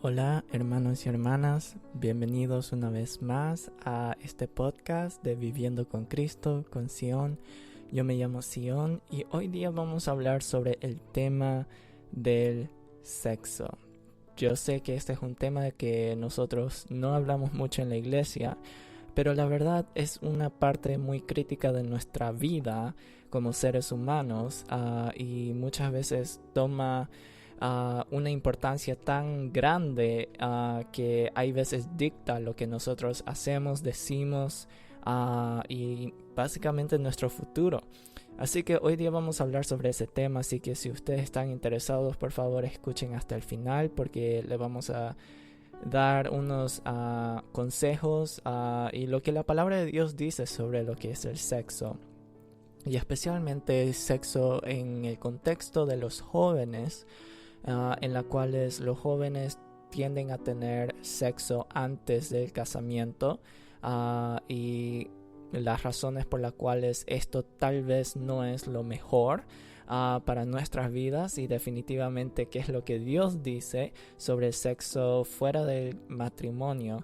Hola hermanos y hermanas, bienvenidos una vez más a este podcast de Viviendo con Cristo, con Sion. Yo me llamo Sion y hoy día vamos a hablar sobre el tema del sexo. Yo sé que este es un tema de que nosotros no hablamos mucho en la iglesia, pero la verdad es una parte muy crítica de nuestra vida como seres humanos y muchas veces toma una importancia tan grande que hay veces dicta lo que nosotros hacemos, decimos y básicamente nuestro futuro. Así que hoy día vamos a hablar sobre ese tema, así que si ustedes están interesados, por favor escuchen hasta el final porque le vamos a dar unos consejos y lo que la palabra de Dios dice sobre lo que es el sexo. Y especialmente el sexo en el contexto de los jóvenes, en la cuales los jóvenes tienden a tener sexo antes del casamiento y las razones por las cuales esto tal vez no es lo mejor para nuestras vidas, y definitivamente qué es lo que Dios dice sobre el sexo fuera del matrimonio.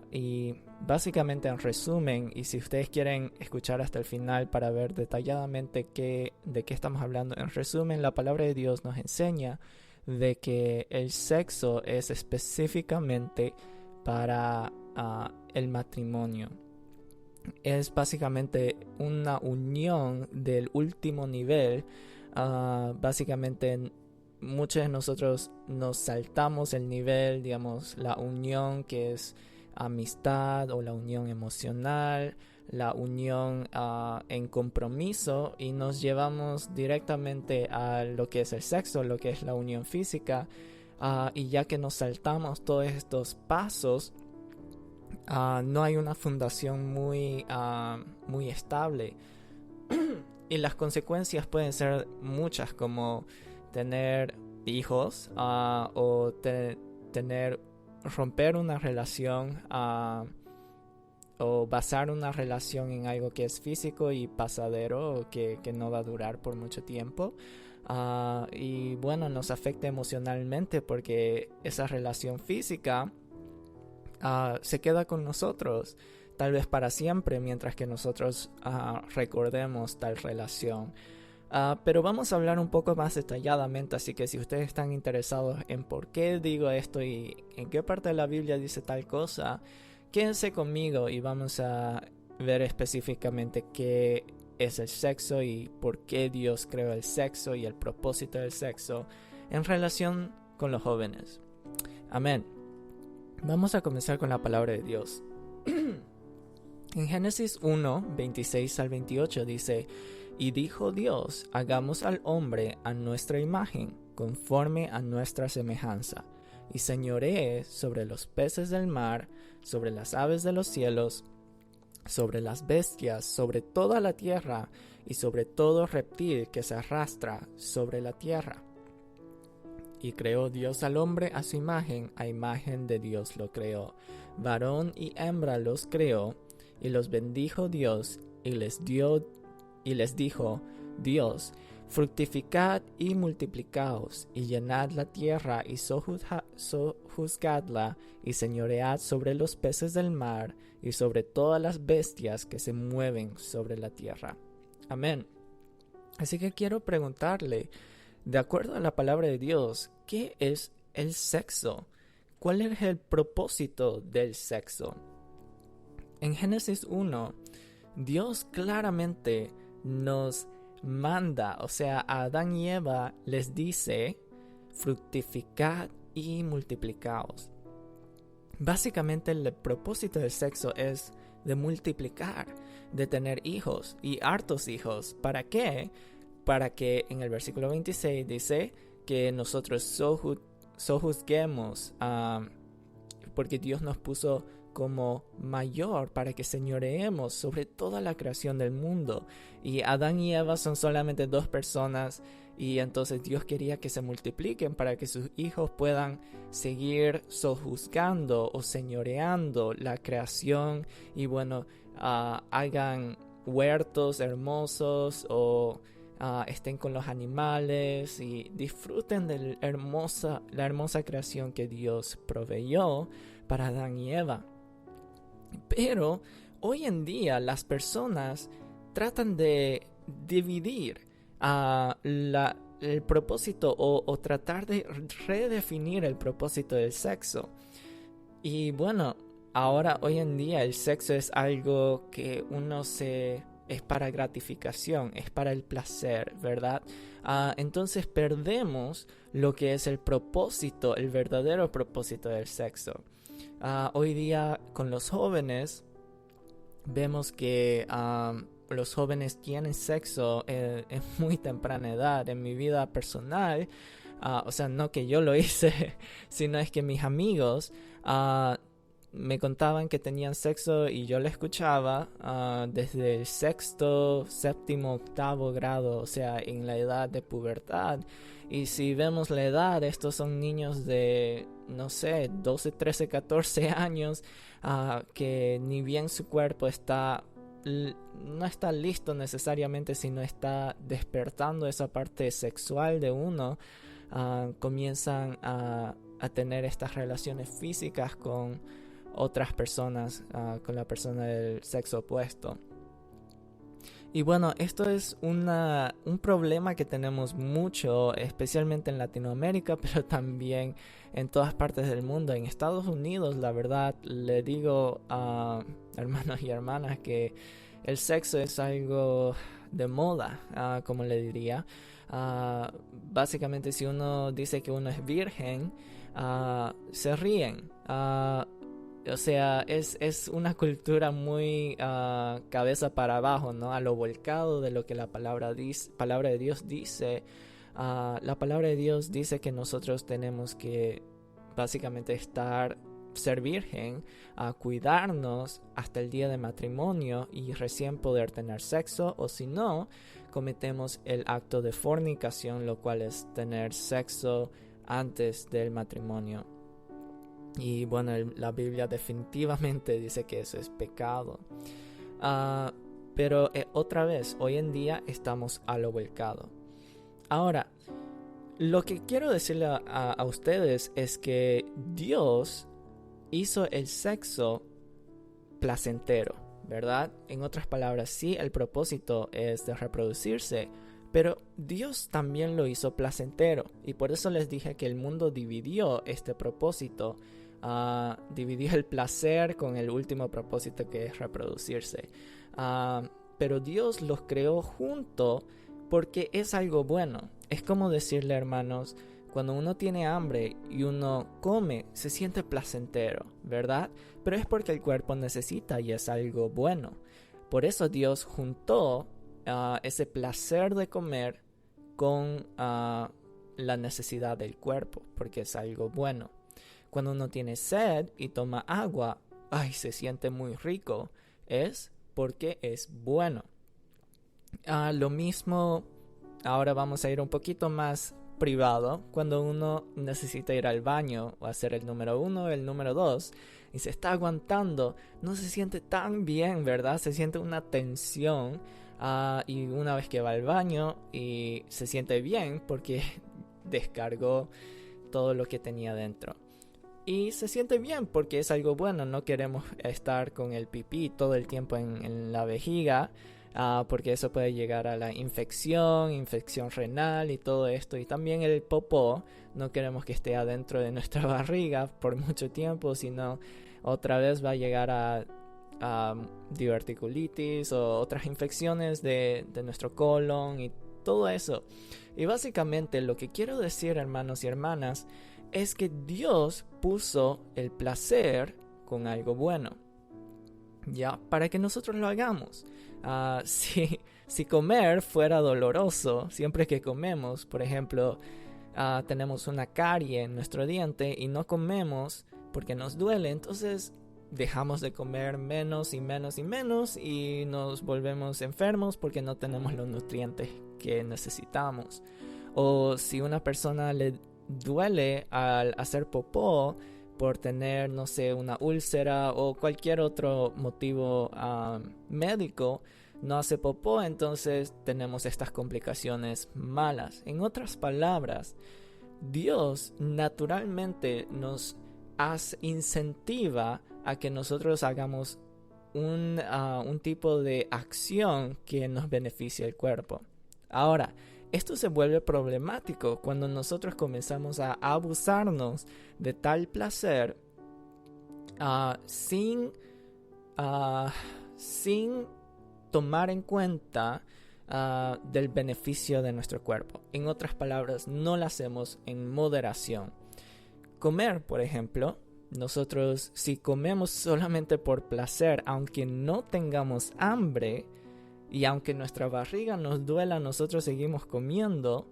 Y básicamente, en resumen, y si ustedes quieren escuchar hasta el final para ver detalladamente de qué estamos hablando, en resumen, la palabra de Dios nos enseña de que el sexo es específicamente para el matrimonio. Es básicamente una unión del último nivel. Básicamente muchos de nosotros nos saltamos el nivel, digamos, la unión que es amistad o la unión emocional, la unión en compromiso, y nos llevamos directamente a lo que es el sexo, lo que es la unión física, y ya que nos saltamos todos estos pasos, no hay una fundación muy estable y las consecuencias pueden ser muchas, como tener hijos o romper una relación o basar una relación en algo que es físico y pasadero, o que no va a durar por mucho tiempo. Y bueno, nos afecta emocionalmente porque esa relación física se queda con nosotros, tal vez para siempre, mientras que nosotros recordemos tal relación. Pero vamos a hablar un poco más detalladamente, así que si ustedes están interesados en por qué digo esto y en qué parte de la Biblia dice tal cosa, quédense conmigo y vamos a ver específicamente qué es el sexo y por qué Dios creó el sexo y el propósito del sexo en relación con los jóvenes. Amén. Vamos a comenzar con la palabra de Dios. En Génesis 1, 26 al 28 dice: Y dijo Dios, hagamos al hombre a nuestra imagen, conforme a nuestra semejanza, y señoree sobre los peces del mar, sobre las aves de los cielos, sobre las bestias, sobre toda la tierra, y sobre todo reptil que se arrastra sobre la tierra. Y creó Dios al hombre a su imagen, a imagen de Dios lo creó. Varón y hembra los creó, y los bendijo Dios, y les dijo Dios: fructificad y multiplicaos, y llenad la tierra, y sojuzgadla, y señoread sobre los peces del mar, y sobre todas las bestias que se mueven sobre la tierra. Amén. Así que quiero preguntarle, de acuerdo a la palabra de Dios, ¿qué es el sexo? ¿Cuál es el propósito del sexo? En Génesis 1, Dios claramente nos manda, o sea, a Adán y Eva les dice: fructificad y multiplicaos. Básicamente el propósito del sexo es de multiplicar, de tener hijos y hartos hijos. ¿Para qué? Para que en el versículo 26 dice que nosotros sojuzguemos, porque Dios nos puso como mayor para que señoreemos sobre toda la creación del mundo. Y Adán y Eva son solamente dos personas, y entonces Dios quería que se multipliquen para que sus hijos puedan seguir sojuzgando o señoreando la creación, y bueno, hagan huertos hermosos o estén con los animales y disfruten de la hermosa creación que Dios proveyó para Adán y Eva. Pero hoy en día las personas tratan de dividir el propósito o tratar de redefinir el propósito del sexo. Y bueno, ahora hoy en día el sexo es algo que es para gratificación, es para el placer, ¿verdad? Entonces perdemos lo que es el propósito, el verdadero propósito del sexo. Hoy día con los jóvenes vemos que los jóvenes tienen sexo en muy temprana edad. En mi vida personal, o sea, no que yo lo hice, sino es que mis amigos me contaban que tenían sexo y yo lo escuchaba desde el sexto, séptimo, octavo grado, o sea, en la edad de pubertad. Y si vemos la edad, estos son niños de, no sé, 12, 13, 14 años, que ni bien su cuerpo no está listo necesariamente, sino está despertando esa parte sexual de uno. Comienzan a tener estas relaciones físicas con otras personas, con la persona del sexo opuesto. Y bueno, esto es un problema que tenemos mucho, especialmente en Latinoamérica, pero también en todas partes del mundo. En Estados Unidos, la verdad, le digo a hermanos y hermanas que el sexo es algo de moda, como le diría. Básicamente, si uno dice que uno es virgen, se ríen. O sea, es una cultura muy cabeza para abajo, ¿no? A lo volcado de lo que la palabra de Dios dice. La palabra de Dios dice que nosotros tenemos que básicamente ser virgen, cuidarnos hasta el día de matrimonio y recién poder tener sexo, o si no, cometemos el acto de fornicación, lo cual es tener sexo antes del matrimonio. Y bueno, la Biblia definitivamente dice que eso es pecado. Pero otra vez, hoy en día estamos a lo volcado. Ahora, lo que quiero decirle a ustedes es que Dios hizo el sexo placentero, ¿verdad? En otras palabras, sí, el propósito es de reproducirse, pero Dios también lo hizo placentero. Y por eso les dije que el mundo dividió este propósito. Dividió el placer con el último propósito, que es reproducirse. Pero Dios los creó juntos porque es algo bueno. Es como decirle, hermanos, cuando uno tiene hambre y uno come, se siente placentero, ¿verdad? Pero es porque el cuerpo necesita y es algo bueno. Por eso Dios juntó ese placer de comer con la necesidad del cuerpo, porque es algo bueno. Cuando uno tiene sed y toma agua, se siente muy rico. Es porque es bueno. Lo mismo, ahora vamos a ir un poquito más privado. Cuando uno necesita ir al baño o hacer el número 1, el número 2, y se está aguantando, no se siente tan bien, ¿verdad? Se siente una tensión. Y una vez que va al baño y se siente bien porque descargó todo lo que tenía dentro. Y se siente bien porque es algo bueno. No queremos estar con el pipí todo el tiempo en la vejiga, porque eso puede llegar a la infección renal y todo esto. Y también el popó, no queremos que esté adentro de nuestra barriga por mucho tiempo, sino otra vez va a llegar a diverticulitis o otras infecciones de nuestro colon y todo eso. Y básicamente lo que quiero decir, hermanos y hermanas, es que Dios puso el placer con algo bueno, ya, para que nosotros lo hagamos. Si comer fuera doloroso, siempre que comemos, por ejemplo, tenemos una carie en nuestro diente y no comemos porque nos duele, entonces dejamos de comer menos y menos y menos y nos volvemos enfermos porque no tenemos los nutrientes que necesitamos. O si una persona le duele al hacer popó por tener, no sé, una úlcera o cualquier otro motivo médico, no hace popó, entonces tenemos estas complicaciones malas. En otras palabras, Dios naturalmente nos incentiva a que nosotros hagamos un tipo de acción que nos beneficie el cuerpo. Ahora, esto se vuelve problemático cuando nosotros comenzamos a abusarnos de tal placer sin tomar en cuenta del beneficio de nuestro cuerpo. En otras palabras, no lo hacemos en moderación. Comer, por ejemplo, nosotros si comemos solamente por placer, aunque no tengamos hambre y aunque nuestra barriga nos duela, nosotros seguimos comiendo,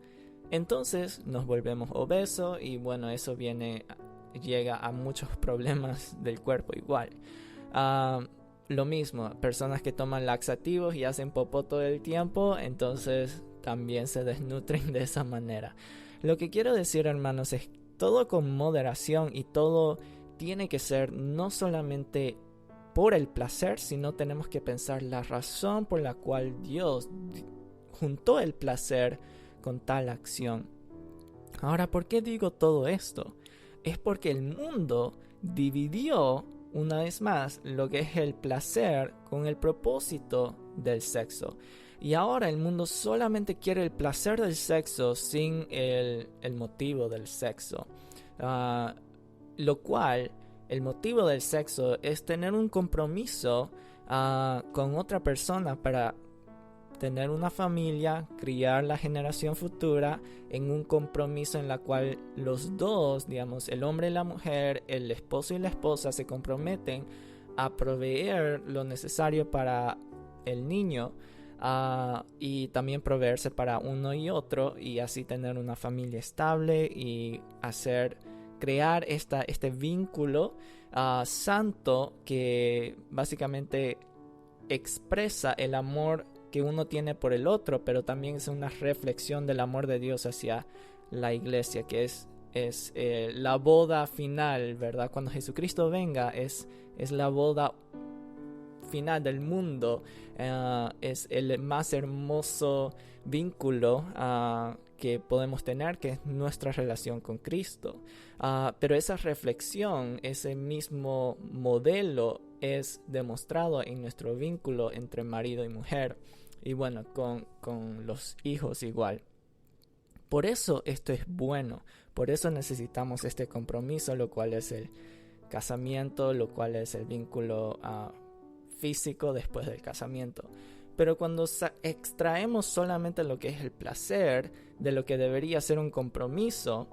entonces nos volvemos obesos y bueno, eso llega a muchos problemas del cuerpo igual. Lo mismo, personas que toman laxativos y hacen popó todo el tiempo, entonces también se desnutren de esa manera. Lo que quiero decir, hermanos, es todo con moderación y todo tiene que ser no solamente por el placer, sino tenemos que pensar la razón por la cual Dios juntó el placer con tal acción. Ahora, ¿por qué digo todo esto? Es porque el mundo dividió una vez más lo que es el placer con el propósito del sexo. Y ahora el mundo solamente quiere el placer del sexo sin el motivo del sexo. Lo cual, el motivo del sexo es tener un compromiso con otra persona para tener una familia, criar la generación futura en un compromiso en la cual los dos, digamos, el hombre y la mujer, el esposo y la esposa se comprometen a proveer lo necesario para el niño y también proveerse para uno y otro y así tener una familia estable y crear este vínculo santo que básicamente expresa el amor que uno tiene por el otro, pero también es una reflexión del amor de Dios hacia la iglesia, que es la boda final, ¿verdad? Cuando Jesucristo venga es la boda final del mundo, es el más hermoso vínculo que podemos tener, que es nuestra relación con Cristo. Pero esa reflexión, ese mismo modelo es demostrado en nuestro vínculo entre marido y mujer y bueno, con los hijos igual. Por eso esto es bueno, por eso necesitamos este compromiso, lo cual es el casamiento, lo cual es el vínculo físico después del casamiento. Pero cuando extraemos solamente lo que es el placer de lo que debería ser un compromiso,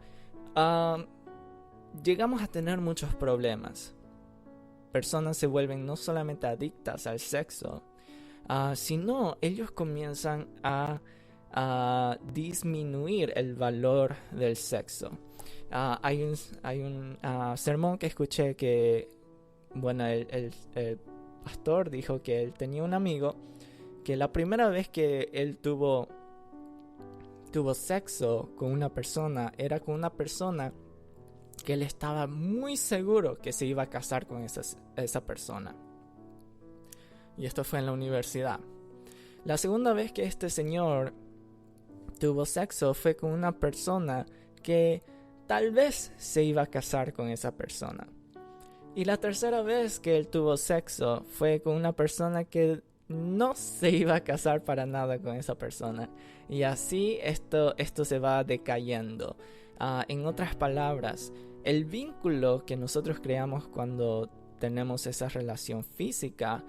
llegamos a tener muchos problemas. Personas se vuelven no solamente adictas al sexo, sino ellos comienzan a disminuir el valor del sexo. Hay un sermón que escuché que, bueno, el pastor dijo que él tenía un amigo que la primera vez que él tuvo sexo con una persona era con una persona que él estaba muy seguro que se iba a casar con esa persona. Y esto fue en la universidad. La segunda vez que este señor tuvo sexo fue con una persona que tal vez se iba a casar con esa persona. Y la tercera vez que él tuvo sexo fue con una persona que no se iba a casar para nada con esa persona. Y así esto se va decayendo. En otras palabras, el vínculo que nosotros creamos cuando tenemos esa relación física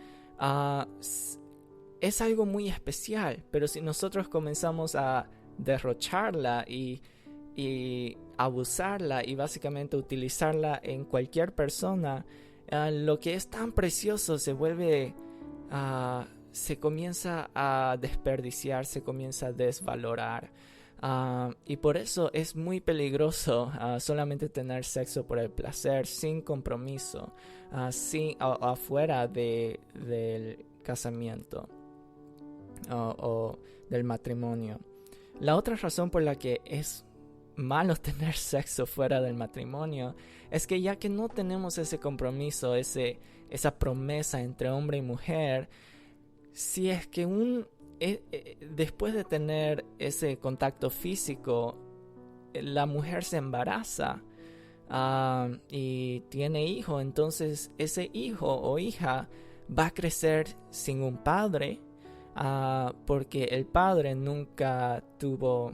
es algo muy especial. Pero si nosotros comenzamos a derrocharla y abusarla y básicamente utilizarla en cualquier persona, lo que es tan precioso se comienza a desperdiciar, se comienza a desvalorar. Y por eso es muy peligroso solamente tener sexo por el placer, sin compromiso, afuera del casamiento o del matrimonio. La otra razón por la que es malo tener sexo fuera del matrimonio es que ya que no tenemos ese compromiso, esa promesa entre hombre y mujer, si es que después de tener ese contacto físico, la mujer se embaraza y tiene hijo, entonces ese hijo o hija va a crecer sin un padre, porque el padre nunca tuvo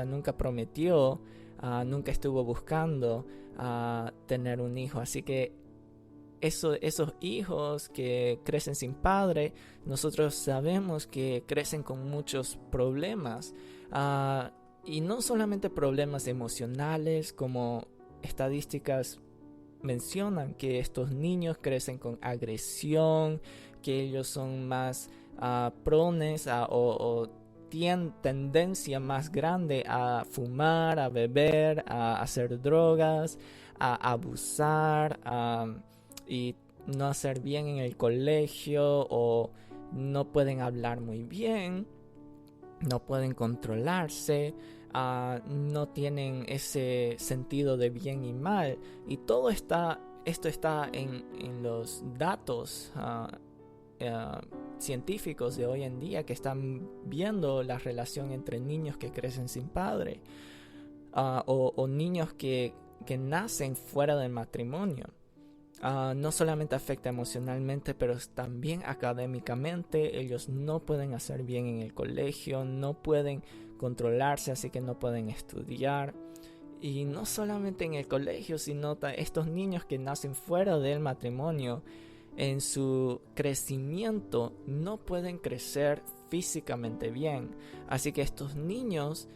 nunca prometió, nunca estuvo buscando tener un hijo. Así que esos hijos que crecen sin padre, nosotros sabemos que crecen con muchos problemas, y no solamente problemas emocionales, como estadísticas mencionan que estos niños crecen con agresión, que ellos son más prones o tienen tendencia más grande a fumar, a beber, a hacer drogas, a abusar, y no hacer bien en el colegio, o no pueden hablar muy bien, no pueden controlarse, no tienen ese sentido de bien y mal. Y todo esto está en los datos científicos de hoy en día, que están viendo la relación entre niños que crecen sin padre, o niños que nacen fuera del matrimonio. No solamente afecta emocionalmente, pero también académicamente. Ellos no pueden hacer bien en el colegio, no pueden controlarse, así que no pueden estudiar. Y no solamente en el colegio, sino estos niños que nacen fuera del matrimonio, en su crecimiento no pueden crecer físicamente bien. Así que estos niños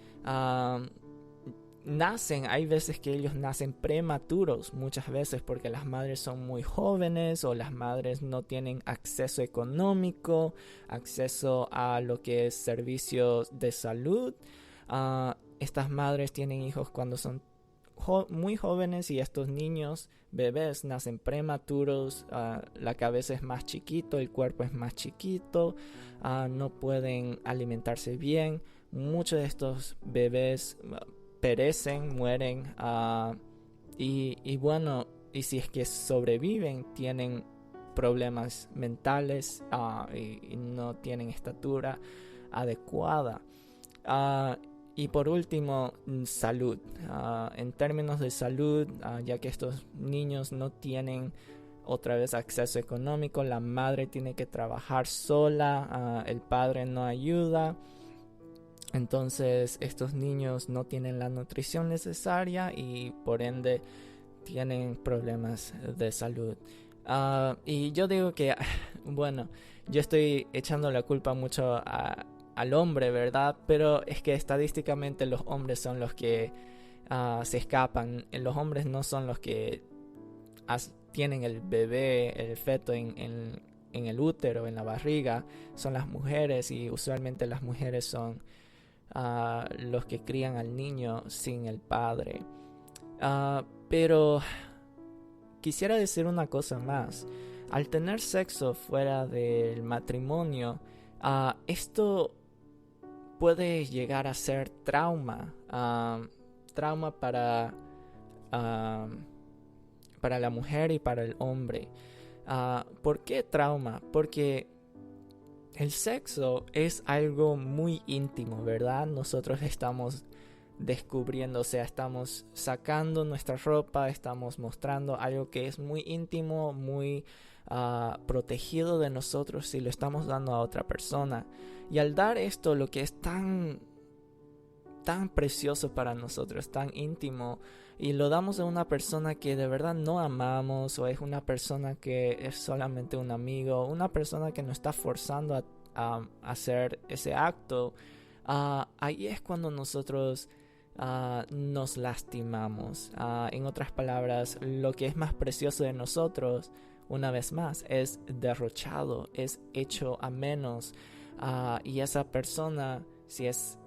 hay veces que ellos nacen prematuros, muchas veces porque las madres son muy jóvenes, o las madres no tienen acceso económico, acceso a lo que es servicios de salud. Estas madres tienen hijos cuando son muy jóvenes, y estos niños, bebés, nacen prematuros. La cabeza es más chiquito, el cuerpo es más chiquito, no pueden alimentarse bien. Muchos de estos bebés perecen, mueren, y bueno, y si es que sobreviven, tienen problemas mentales, y no tienen estatura adecuada. Y por último, salud. En términos de salud, ya que estos niños no tienen otra vez acceso económico, la madre tiene que trabajar sola, el padre no ayuda. Entonces estos niños no tienen la nutrición necesaria y por ende tienen problemas de salud. Y yo digo que, bueno, yo estoy echando la culpa mucho al hombre, ¿verdad? Pero es que estadísticamente los hombres son los que se escapan. Los hombres no son los que tienen el bebé, el feto en el útero, en la barriga. Son las mujeres, y usualmente las mujeres son los que crían al niño sin el padre. Pero quisiera decir una cosa más. Al tener sexo fuera del matrimonio, esto puede llegar a ser trauma para la mujer y para el hombre. ¿Por qué trauma? Porque el sexo es algo muy íntimo, ¿verdad? Nosotros estamos descubriendo, o sea, estamos sacando nuestra ropa, estamos mostrando algo que es muy íntimo, muy protegido de nosotros, y lo estamos dando a otra persona. Y al dar esto, lo que es tan precioso para nosotros, tan íntimo, y lo damos a una persona que de verdad no amamos, o es una persona que es solamente un amigo, una persona que nos está forzando a hacer ese acto, ahí es cuando nosotros nos lastimamos. En otras palabras, lo que es más precioso de nosotros, una vez más, es derrochado, es hecho a menos, y esa persona, si es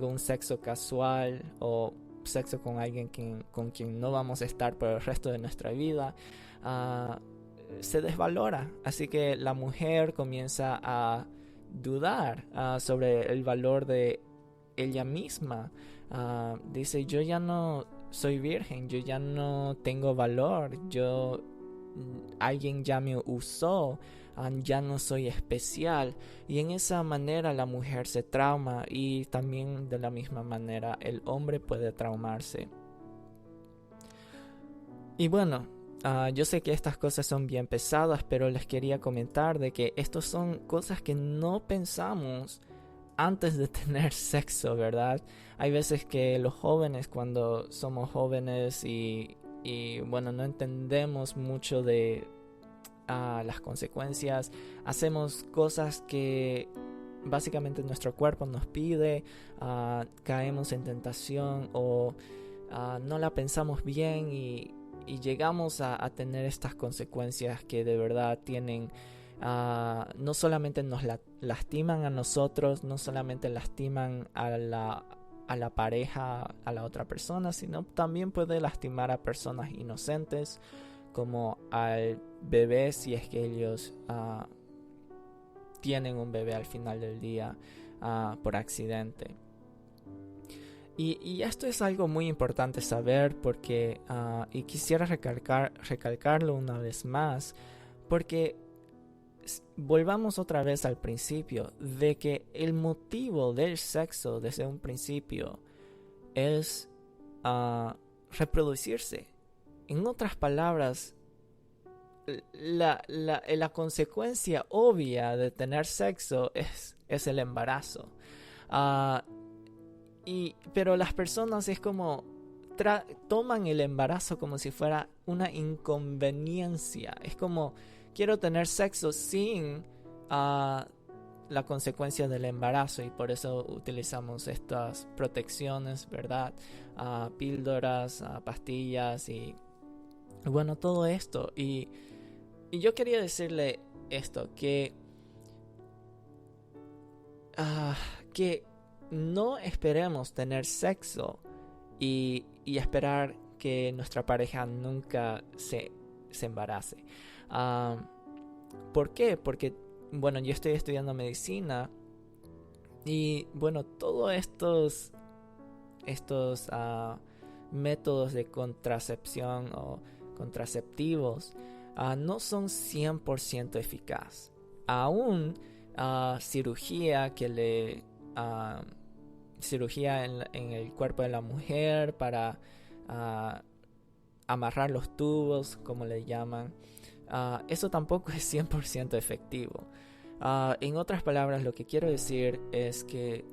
un sexo casual o sexo con alguien con quien no vamos a estar por el resto de nuestra vida, se desvalora. Así que la mujer comienza a dudar sobre el valor de ella misma. Dice: yo ya no soy virgen, yo ya no tengo valor, yo alguien ya me usó, ya no soy especial, y en esa manera la mujer se trauma, y también de la misma manera el hombre puede traumarse. Y bueno, yo sé que estas cosas son bien pesadas, pero les quería comentar de que estas son cosas que no pensamos antes de tener sexo, ¿verdad? Hay veces que los jóvenes, cuando somos jóvenes y bueno, no entendemos mucho de las consecuencias, hacemos cosas que básicamente nuestro cuerpo nos pide, caemos en tentación o no la pensamos bien y llegamos a tener estas consecuencias que de verdad tienen, no solamente nos lastiman a nosotros, no solamente lastiman a la pareja, a la otra persona, sino también puede lastimar a personas inocentes, como al bebé, si es que ellos tienen un bebé al final del día por accidente. Y esto es algo muy importante saber porque, y quisiera recalcarlo una vez más, porque volvamos otra vez al principio, de que el motivo del sexo desde un principio es reproducirse. En otras palabras, la consecuencia obvia de tener sexo es el embarazo. Pero las personas es como toman el embarazo como si fuera una inconveniencia. Es como, quiero tener sexo sin la consecuencia del embarazo, y por eso utilizamos estas protecciones, ¿verdad? Píldoras, pastillas y bueno, todo esto. Y yo quería decirle esto, que no esperemos tener sexo y esperar que nuestra pareja nunca se embarace. ¿Por qué? Porque, bueno, yo estoy estudiando medicina y, bueno, todos estos métodos de contracepción o contraceptivos no son 100% eficaz. Aún cirugía cirugía en el cuerpo de la mujer para amarrar los tubos, como le llaman, eso tampoco es 100% efectivo. En otras palabras, lo que quiero decir es que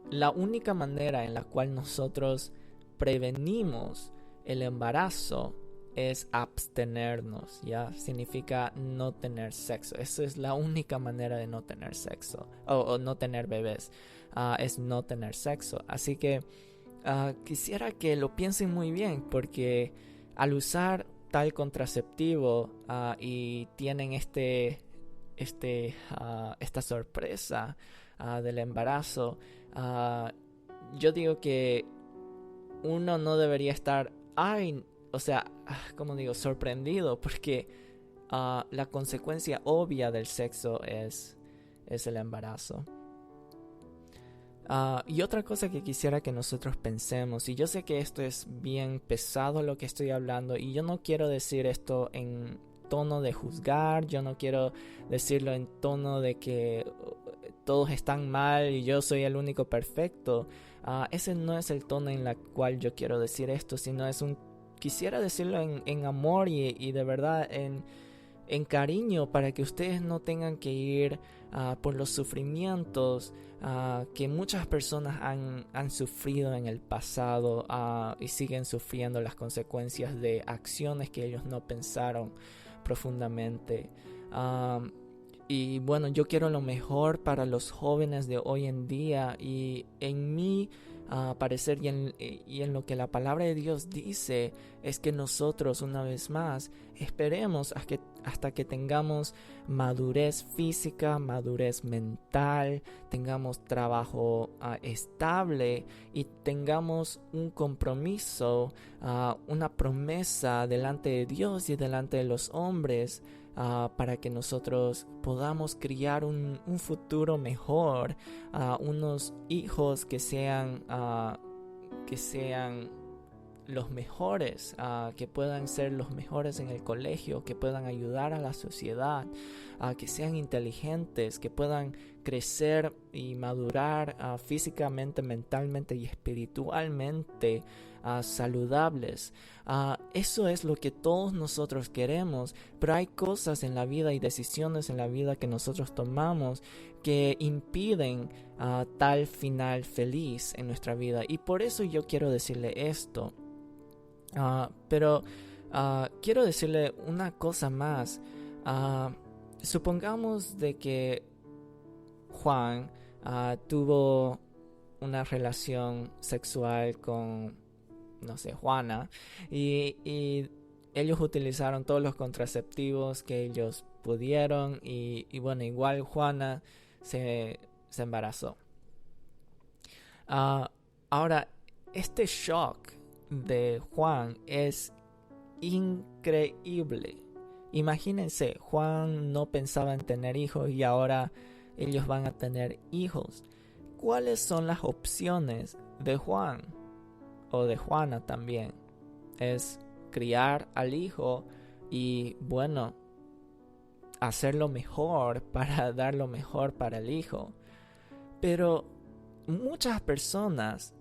la única manera en la cual nosotros prevenimos el embarazo es abstenernos, ¿ya? Significa no tener sexo. Esa es la única manera de no tener sexo o no tener bebés, es no tener sexo. Así que quisiera que lo piensen muy bien, porque al usar tal contraceptivo y tienen esta sorpresa del embarazo, yo digo que uno no debería estar sorprendido, porque la consecuencia obvia del sexo es el embarazo. Y otra cosa que quisiera que nosotros pensemos, y yo sé que esto es bien pesado lo que estoy hablando, y yo no quiero decir esto en tono de juzgar, yo no quiero decirlo en tono de que todos están mal y yo soy el único perfecto. Ese no es el tono en el cual yo quiero decir esto, sino quisiera decirlo en amor y de verdad en cariño, para que ustedes no tengan que ir por los sufrimientos que muchas personas han sufrido en el pasado y siguen sufriendo las consecuencias de acciones que ellos no pensaron profundamente. Y bueno, yo quiero lo mejor para los jóvenes de hoy en día, y en mi parecer y en lo que la palabra de Dios dice es que nosotros, una vez más, esperemos hasta que tengamos madurez física, madurez mental, tengamos trabajo estable y tengamos un compromiso, una promesa delante de Dios y delante de los hombres, para que nosotros podamos criar un futuro mejor, unos hijos que sean los mejores, que puedan ser los mejores en el colegio, que puedan ayudar a la sociedad, que sean inteligentes, que puedan crecer y madurar físicamente, mentalmente y espiritualmente, saludables. Eso es lo que todos nosotros queremos, pero hay cosas en la vida y decisiones en la vida que nosotros tomamos que impiden tal final feliz en nuestra vida. Y por eso yo quiero decirle esto. Pero quiero decirle una cosa más. Supongamos de que Juan tuvo una relación sexual con, no sé, Juana, y ellos utilizaron todos los contraceptivos que ellos pudieron, y bueno, igual Juana se embarazó. Ahora, este shock de Juan es increíble. Imagínense, Juan no pensaba en tener hijos y ahora ellos van a tener hijos. ¿Cuáles son las opciones de Juan o de Juana también? Es criar al hijo y, bueno, hacer lo mejor para dar lo mejor para el hijo. Pero muchas personas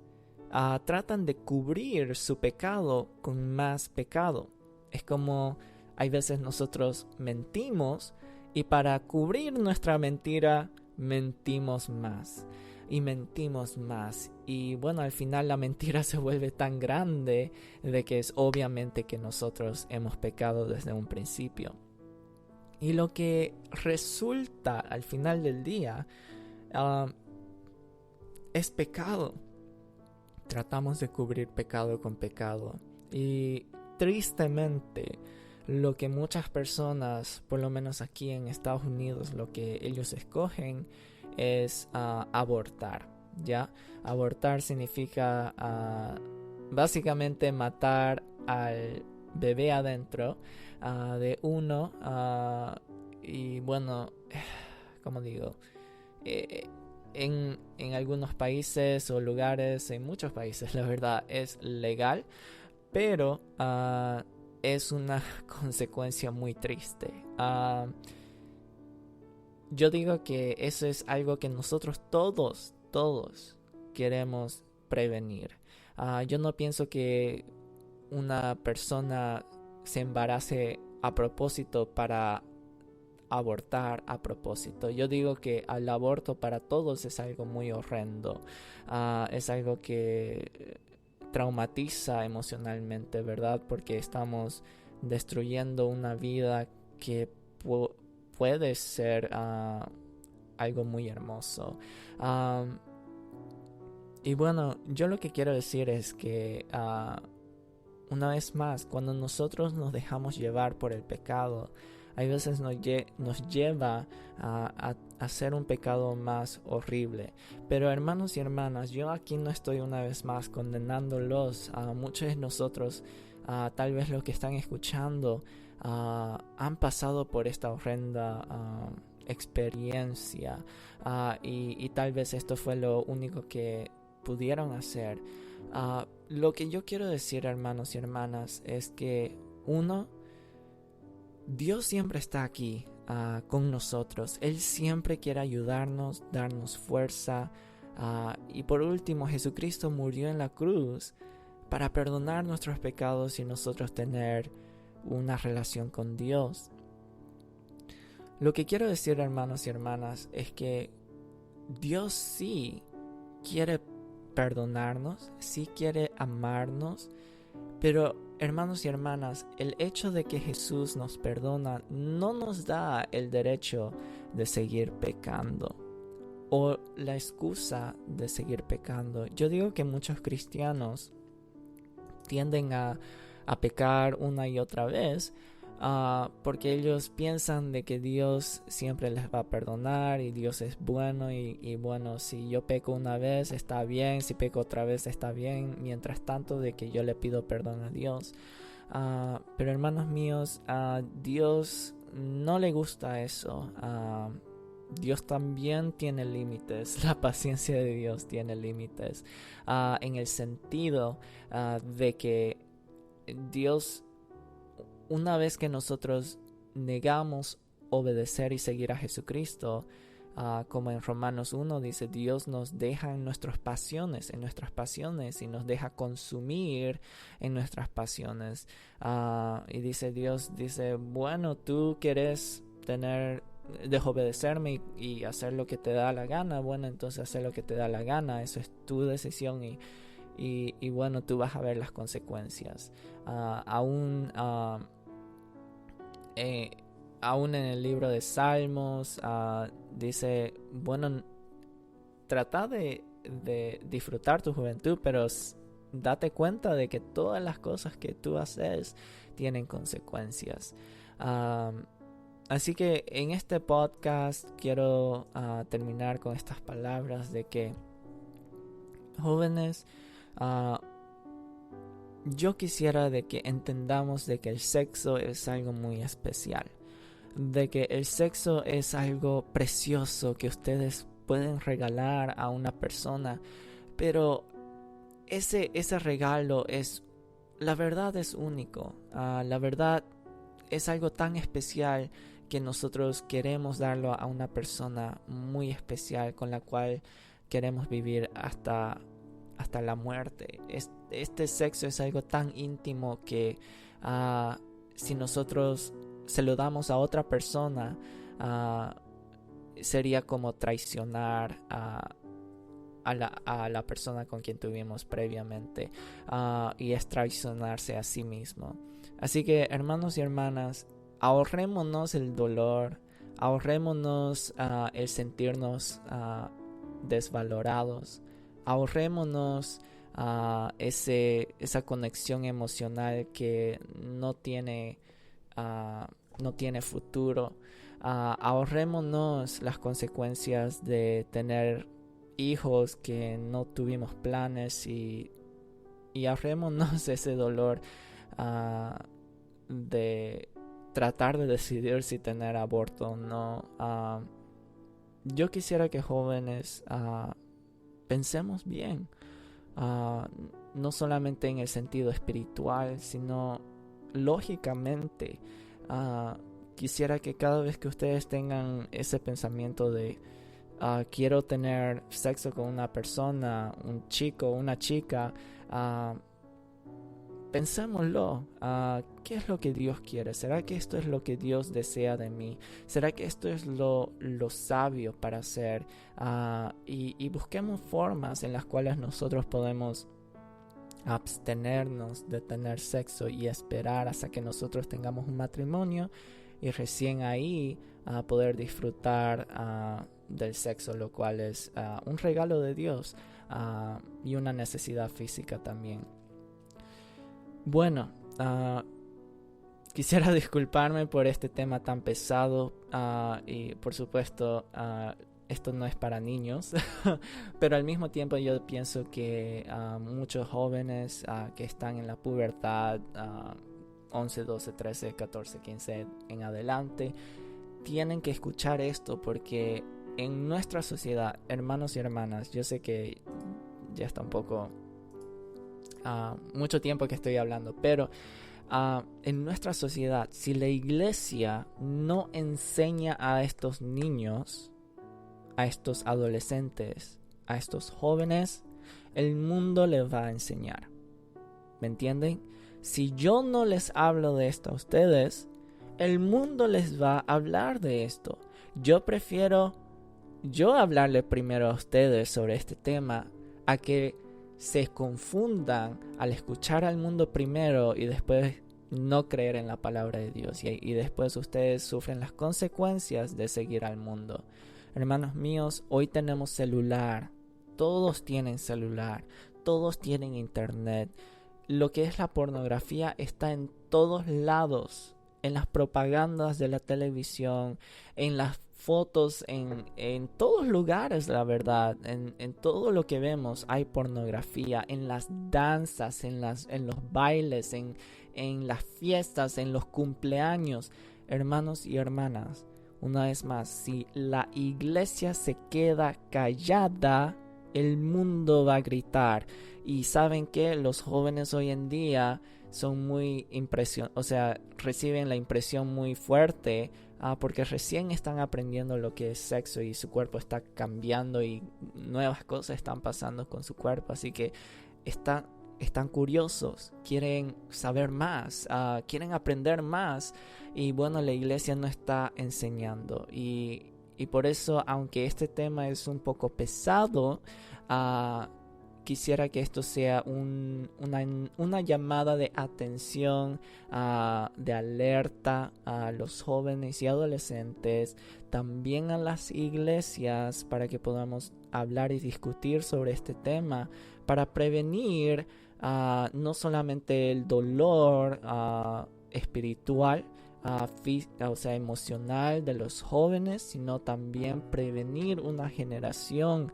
tratan de cubrir su pecado con más pecado. Es como hay veces nosotros mentimos y para cubrir nuestra mentira mentimos más y mentimos más. Y bueno, al final la mentira se vuelve tan grande de que es obviamente que nosotros hemos pecado desde un principio. Y lo que resulta al final del día es pecado. Tratamos de cubrir pecado con pecado. Y tristemente, lo que muchas personas, por lo menos aquí en Estados Unidos, lo que ellos escogen es abortar, ¿ya? Abortar significa básicamente matar al bebé adentro de uno. Y bueno, como digo, en algunos países o lugares, en muchos países, la verdad, es legal, pero es una consecuencia muy triste. Yo digo que eso es algo que nosotros todos queremos prevenir. Yo no pienso que una persona se embarace a propósito para abortar a propósito. Yo digo que el aborto para todos es algo muy horrendo. Es algo que traumatiza emocionalmente, ¿verdad? Porque estamos destruyendo una vida que puede ser algo muy hermoso. Y bueno, yo lo que quiero decir es que una vez más, cuando nosotros nos dejamos llevar por el pecado, hay veces nos lleva a hacer un pecado más horrible. Pero hermanos y hermanas, yo aquí no estoy una vez más condenándolos. Muchos de nosotros, tal vez los que están escuchando, han pasado por esta horrenda experiencia. Y tal vez esto fue lo único que pudieron hacer. Lo que yo quiero decir, hermanos y hermanas, es que Dios siempre está aquí con nosotros. Él siempre quiere ayudarnos, darnos fuerza. Y por último, Jesucristo murió en la cruz para perdonar nuestros pecados y nosotros tener una relación con Dios. Lo que quiero decir, hermanos y hermanas, es que Dios sí quiere perdonarnos, sí quiere amarnos, pero hermanos y hermanas, el hecho de que Jesús nos perdona no nos da el derecho de seguir pecando o la excusa de seguir pecando. Yo digo que muchos cristianos tienden a pecar una y otra vez porque ellos piensan de que Dios siempre les va a perdonar y Dios es bueno y bueno, si yo peco una vez está bien, si peco otra vez está bien, mientras tanto de que yo le pido perdón a Dios. Pero hermanos míos, Dios no le gusta eso. Dios también tiene límites. La paciencia de Dios tiene límites. En el sentido de que Dios, una vez que nosotros negamos obedecer y seguir a Jesucristo, como en Romanos 1 dice, Dios nos deja en nuestras pasiones y nos deja consumir en nuestras pasiones. Y dice Dios, bueno, tú quieres desobedecerme y hacer lo que te da la gana. Bueno, entonces hacer lo que te da la gana, eso es tu decisión y bueno, tú vas a ver las consecuencias. Aún en el libro de Salmos dice, bueno, trata de disfrutar tu juventud, pero date cuenta de que todas las cosas que tú haces tienen consecuencias. Así que en este podcast quiero terminar con estas palabras de que, jóvenes, yo quisiera de que entendamos de que el sexo es algo muy especial, de que el sexo es algo precioso que ustedes pueden regalar a una persona, pero ese regalo la verdad es único. La verdad es algo tan especial que nosotros queremos darlo a una persona muy especial con la cual queremos vivir hasta la muerte. Este sexo es algo tan íntimo que si nosotros se lo damos a otra persona, sería como traicionar a la persona con quien tuvimos previamente, y es traicionarse a sí mismo. Así que, hermanos y hermanas, ahorrémonos el dolor, ahorrémonos el sentirnos desvalorados, ahorrémonos esa conexión emocional que no tiene futuro. Ahorrémonos las consecuencias de tener hijos que no tuvimos planes y ahorrémonos ese dolor de tratar de decidir si tener aborto o no. Yo quisiera que jóvenes pensemos bien, no solamente en el sentido espiritual, sino lógicamente. Quisiera que cada vez que ustedes tengan ese pensamiento de quiero tener sexo con una persona, un chico, una chica, pensémoslo. ¿Qué es lo que Dios quiere? ¿Será que esto es lo que Dios desea de mí? ¿Será que esto es lo sabio para hacer? Y busquemos formas en las cuales nosotros podemos abstenernos de tener sexo y esperar hasta que nosotros tengamos un matrimonio y recién ahí poder disfrutar del sexo, lo cual es un regalo de Dios y una necesidad física también. Bueno, quisiera disculparme por este tema tan pesado y por supuesto esto no es para niños, pero al mismo tiempo yo pienso que muchos jóvenes que están en la pubertad, 11, 12, 13, 14, 15 en adelante, tienen que escuchar esto porque en nuestra sociedad, hermanos y hermanas, yo sé que ya está un poco mucho tiempo que estoy hablando, pero en nuestra sociedad, si la iglesia no enseña a estos niños, a estos adolescentes, a estos jóvenes, el mundo les va a enseñar. ¿Me entienden? Si yo no les hablo de esto a ustedes, el mundo les va a hablar de esto. Yo prefiero hablarle primero a ustedes sobre este tema a que se confundan al escuchar al mundo primero y después no creer en la palabra de Dios y después ustedes sufren las consecuencias de seguir al mundo. Hermanos míos, hoy tenemos celular, todos tienen celular, todos tienen internet. Lo que es la pornografía está en todos lados, en las propagandas de la televisión, en las fotos, en todos lugares, la verdad, en todo lo que vemos hay pornografía, en las danzas, en los bailes, en las fiestas, en los cumpleaños. Hermanos y hermanas, una vez más, si la iglesia se queda callada, el mundo va a gritar. Y saben que los jóvenes hoy en día son muy reciben la impresión muy fuerte porque recién están aprendiendo lo que es sexo y su cuerpo está cambiando y nuevas cosas están pasando con su cuerpo, así que están curiosos, quieren saber más, quieren aprender más, y bueno, la iglesia no está enseñando, y por eso, aunque este tema es un poco pesado, quisiera que esto sea una llamada de atención, de alerta a los jóvenes y adolescentes, también a las iglesias, para que podamos hablar y discutir sobre este tema, para prevenir no solamente el dolor espiritual, emocional de los jóvenes, sino también prevenir una generación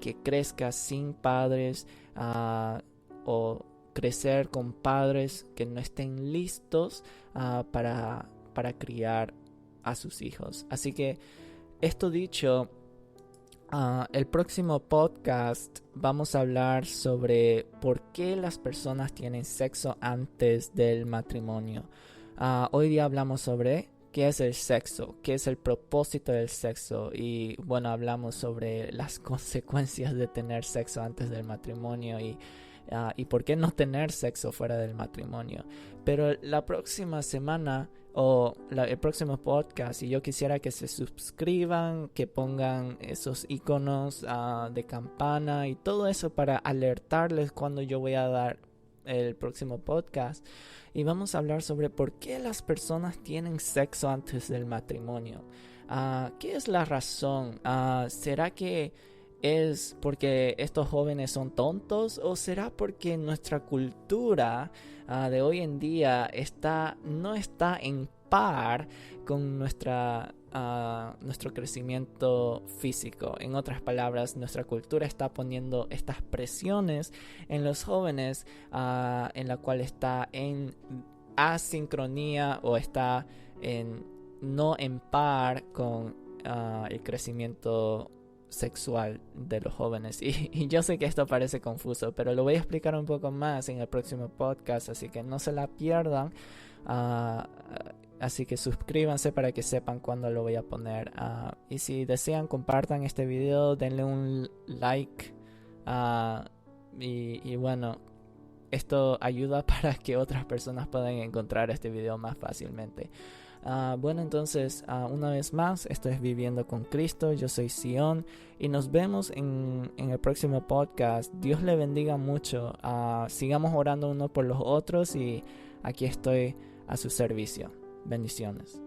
que crezca sin padres, o crecer con padres que no estén listos para criar a sus hijos. Así que, esto dicho, el próximo podcast vamos a hablar sobre por qué las personas tienen sexo antes del matrimonio. Hoy día hablamos sobre qué es el sexo, qué es el propósito del sexo, y bueno, hablamos sobre las consecuencias de tener sexo antes del matrimonio y por qué no tener sexo fuera del matrimonio. Pero la próxima semana el próximo podcast, y yo quisiera que se suscriban, que pongan esos iconos de campana y todo eso para alertarles cuando yo voy a dar el próximo podcast, y vamos a hablar sobre por qué las personas tienen sexo antes del matrimonio. ¿Qué es la razón? ¿Será que es porque estos jóvenes son tontos, o será porque nuestra cultura de hoy en día no está en par con nuestro crecimiento físico? En otras palabras, nuestra cultura está poniendo estas presiones en los jóvenes, en la cual está en asincronía, o está no en par con el crecimiento sexual de los jóvenes, y yo sé que esto parece confuso, pero lo voy a explicar un poco más en el próximo podcast, así que no se la pierdan. Así que suscríbanse para que sepan cuándo lo voy a poner, y si desean, compartan este video, denle un like, y bueno, esto ayuda para que otras personas puedan encontrar este video más fácilmente. Bueno, entonces, una vez más, esto es Viviendo con Cristo. Yo soy Sion, y nos vemos en el próximo podcast. Dios le bendiga mucho. Sigamos orando unos por los otros, y aquí estoy a su servicio. Bendiciones.